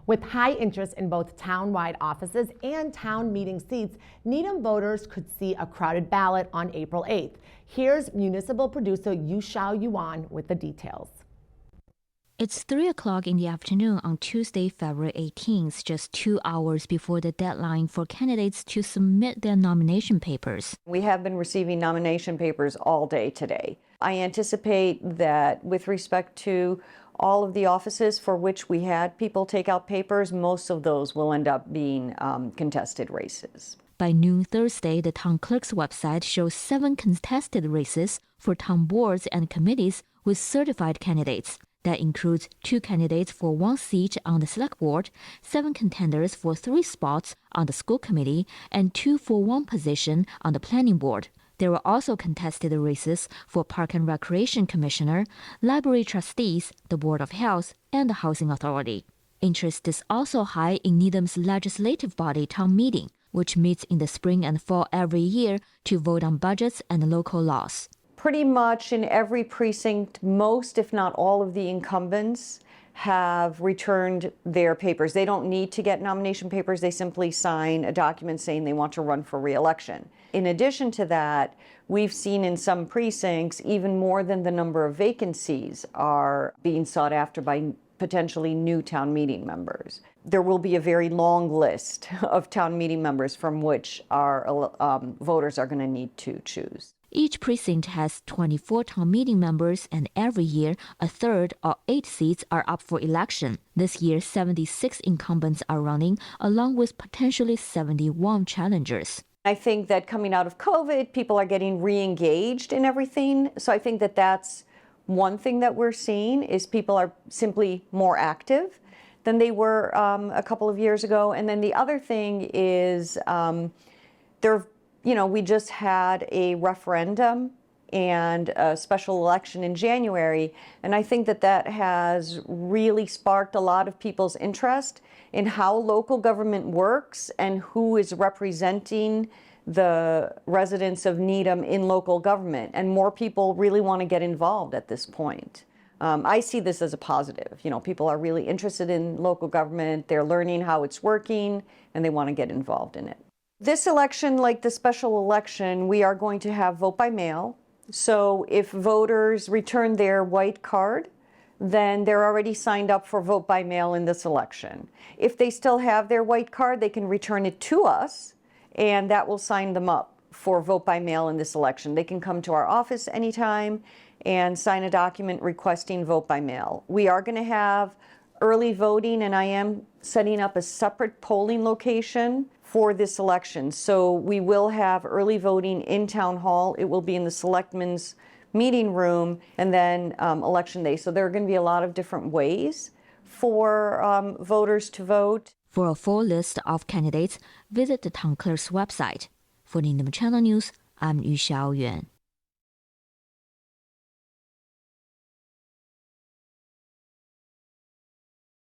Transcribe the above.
With high interest in both town-wide offices and town meeting seats, Needham voters could see a crowded ballot on April 8th. Here's municipal producer Yu Xiao Yuan with the details. It's 3 o'clock in the afternoon on Tuesday, February 18th, just 2 hours before the deadline for candidates to submit their nomination papers. We have been receiving nomination papers all day today. I anticipate that with respect to all of the offices for which we had people take out papers, most of those will end up being contested races. By noon Thursday, the town clerk's website shows 7 contested races for town boards and committees with certified candidates. That includes 2 candidates for 1 seat on the select board, 7 contenders for 3 spots on the school committee, and 2 for 1 position on the planning board. There were also contested races for Park and Recreation Commissioner, library trustees, the Board of Health, and the Housing Authority. Interest is also high in Needham's legislative body town meeting, which meets in the spring and fall every year to vote on budgets and local laws. Pretty much in every precinct, most if not all of the incumbents have returned their papers. They don't need to get nomination papers. They simply sign a document saying they want to run for re-election. In addition to that, we've seen in some precincts even more than the number of vacancies are being sought after by potentially new town meeting members. There will be a very long list of town meeting members from which our voters are going to need to choose. Each precinct has 24 town meeting members, and every year, a third or 8 seats are up for election. This year, 76 incumbents are running, along with potentially 71 challengers. I think that coming out of COVID, people are getting re-engaged in everything. So I think that that's one thing that we're seeing is people are simply more active than they were a couple of years ago. And then the other thing is we just had a referendum and a special election in January, and I think that that has really sparked a lot of people's interest in how local government works and who is representing the residents of Needham in local government, and more people really want to get involved at this point. I see this as a positive. People are really interested in local government, they're learning how it's working, and they want to get involved in it. This election, like the special election, we are going to have vote by mail. So if voters return their white card, then they're already signed up for vote by mail in this election. If they still have their white card, they can return it to us, and that will sign them up for vote by mail in this election. They can come to our office anytime and sign a document requesting vote by mail. We are going to have early voting, and I am setting up a separate polling location for this election. So we will have early voting in Town Hall. It will be in the Selectmen's meeting room, and then Election Day. So there are going to be a lot of different ways for voters to vote. For a full list of candidates, visit the town clerk's website. For Needham Channel News, I'm Yu Xiaoyuan.